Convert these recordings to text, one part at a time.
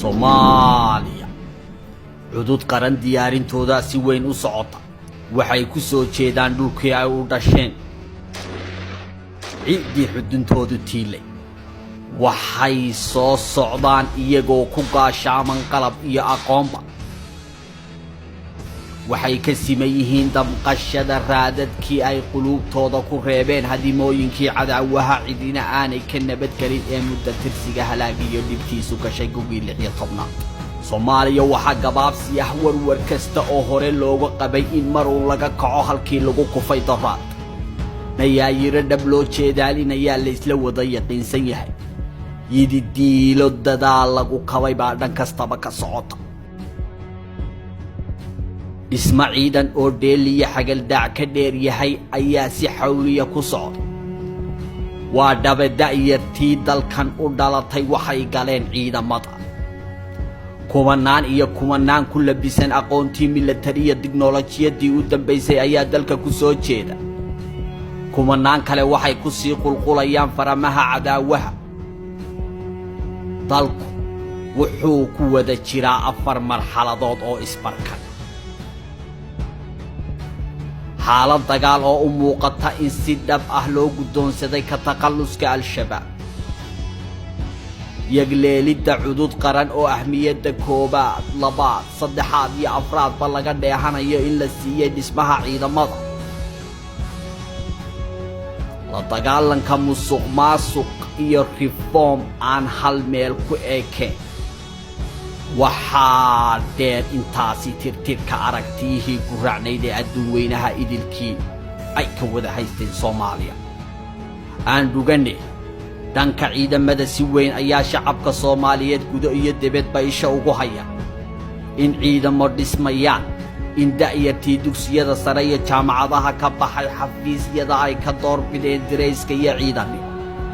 Soomaaliya cudud qaran diyaarintooda si weyn u socota waxay ku soo jeedaan dhulkii ay u dhasheen ciidii xuduntoodu tiilay waxay soo socdaan iyagoo ku gaashaaman qalab iyo aqoonba waxay ka siman yihiin damqashada raadadkii ay quluubtooda ku reebeen hadimooyinkii cadaawaha cidina aanay ka nabadgelin ee muddo tirsiga halaagiyo dhibkiisu gashay gugii 16aad Soomaaliya waxa gabaabsi ah warwar kasta oo hore looga qabay in mar uu laga kaco halkii lagu kufay daraad nayaayiro dhab loo jeedaalinaya la isla wada yaqiinsan yahay yididiilo dadaal lagu kabay baa dhan kastaba ka socota Ismaaciidan oo deeliya xagal daac ka dheer yahay ayaa si xawliya ku socda waa dabada'yartii dalkan u dhalatay waxay galeen ciidamada kumanaan ku labisan aqoontii militariya tiknoolajiyadii u dambeysay ayaa dalka ku soo jeeda kumanaan kale waxay ku sii qulqulayaan faramaha cadaawaha dalku wuxuu ku wada jiraa afar marxaladood oo isbarkan xaalad dagaal oo u muuqata in si dhab ah loo guddoonsaday ka taqalluska al-shabaab yagleelidda cudud qaran oo ahmiyadda koobaad labaad saddexaad iyo afraad ba laga dheehanayo in la siiyay dhismaha ciidamada la dagaalanka musuqmaasuq iyo reform aan hal meel ku eekeen waxaa dheer intaasi tirtirka aragtiyihii ku raacnayd ee adduun weynaha idilkii ay ka wada haysteen Soomaaliya aan dhugane dhanka ciidamada si weyn ayaa shacabka Soomaaliyeed gudo iyo dibadba isha ugu haya in ciidamo dhismayaan in da'yartii dugsiyada sare iyo jaamacadaha ka baxay xafiisyada ay ka doorbideen dirayska iyo ciidamada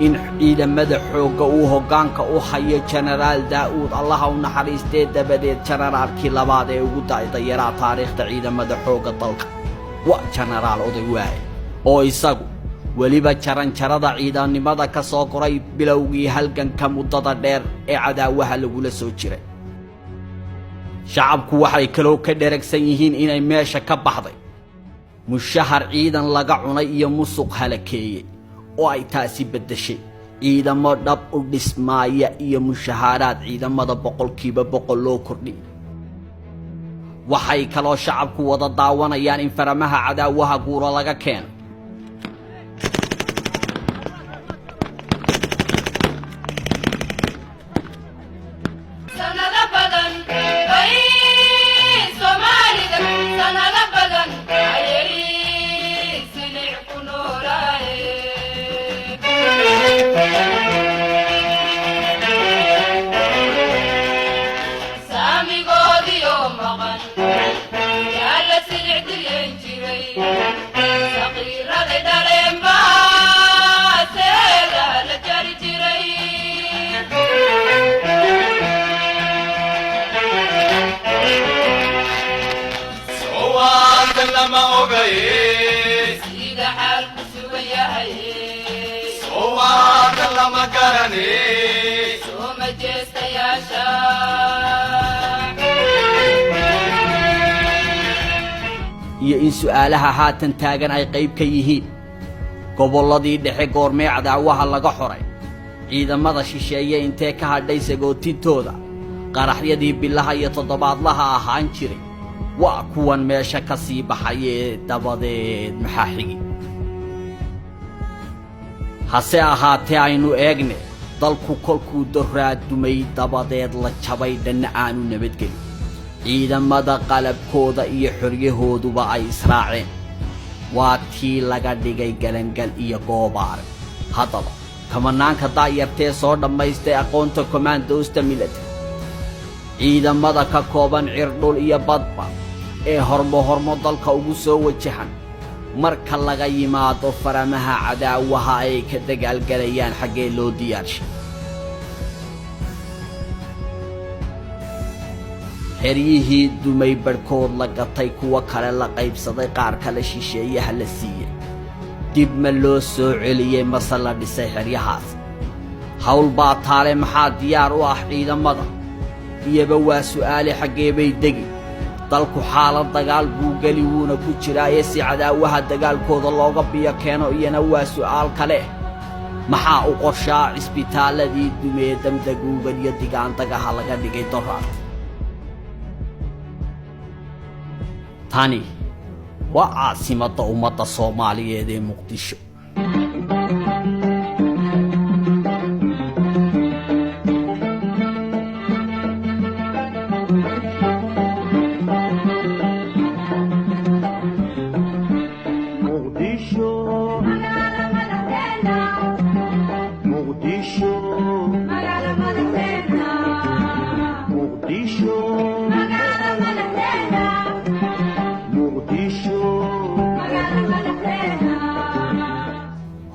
in ciidamada xoogga uu hoggaanka u hayo Generaal Daawud Allah u naxariistay dabadeed generaalkii labaad ee ugu da'yar taariikhda ciidamada xoogga dalka waa Generaal Odaywaaye oo isagu waliba jaranjarada ciidanimada ka soo koray bilowgii halganka muddada dheer ee cadaawaha lagula soo jiray shacabku waxay kaloo ka dheragsan yihiin inay meesha ka baxday mushahar ciidan laga cunay iyo musuq halakeeyay oo ay taasi bedeshay ciidamo dhab u dhismaaya iyo mushaharaad ciidamada 100% loo kordhiyay waxay kaloo shacabku wada daawanayaan in faramaha cadaawaha guuro laga keeno iyo in su'aalaha haatan taagan ay qayb ka yihiin gobolladii dhexe goormee cadaawaha laga xoray ciidamada shisheeye intee ka hadhay sagootintooda qaraxyadii bilaha iyo toddobaadlaha ahaan jiray waa kuwan meesha ka sii baxayee dabadeed maxaa xigi hase ahaatee aynu eegne dalku kolkuu doraadumay dabadeed la jabay dhanna aanu nabadgelin ciidamada qalabkooda iyo xoryahooduba ay israaceen waa tii laga dhigay galangal iyo goobaare haddaba kamanaanka daayartee soo dhammaystay aqoonta commandosta military ciidamada ka kooban cirdhul iyo badba ee hormo dalka ugu soo wajahan marka laga yimaado faramaha cadaawaha ay ka dagaalgalayaan xaggee loo diyaarshay xeryihii dumay barkood la gatay kuwa kale la qaybsaday qaar kale shisheeyaha la siiyay dib ma loo soo celiyay mase la dhisay xeryahaas hawl baa taale maxaa diyaar u ah ciidamada iyaba waa su'aale xaggee bay degi dalku xaalad dagaal buu geli wuuna ku jiraa si cadaawaha dagaalkooda looga biyo keeno iyana waa su'aal kale maxaa u qorshaa cisbitaaladii dumee damdaguugan iyo digaandagaha laga dhigay doraad tani waa caasimadda ummadda Soomaaliyeed ee Muqdisho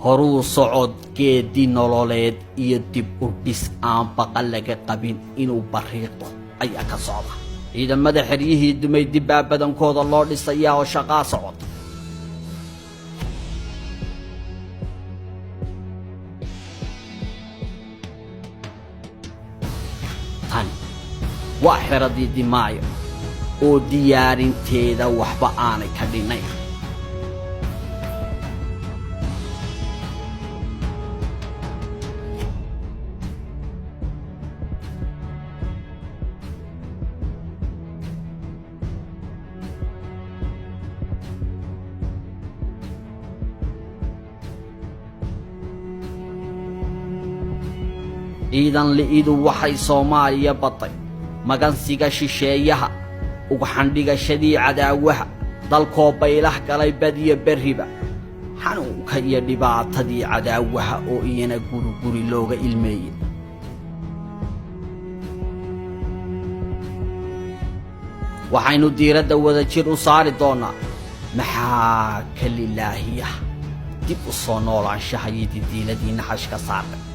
horuu socod geedi nololeed iyo dib u dhis aan baqal laga qabin inuu bariiqdo ayaa ka socda ciidamada xeryihii dumay dib badankooda loo dhisayaa oo shaqaa socota tani waa xiradii dimaayo oo diyaarinteeda waxba aanay ka dhinayn ciidan liidu waxay Soomaaliya batay magansiga shisheeyaha ugu xandhigashadii cadaawaha dalkoo baylah galay badiya bariba xanuunka iyo dhibaatadii cadaawaha oo iyana guri looga ilmeeyay waxaynu diiradda wada jir u saari doonaa maxaa ka lilaahiya dib u soo noolaanshaha iyo diiladii naxashka saaray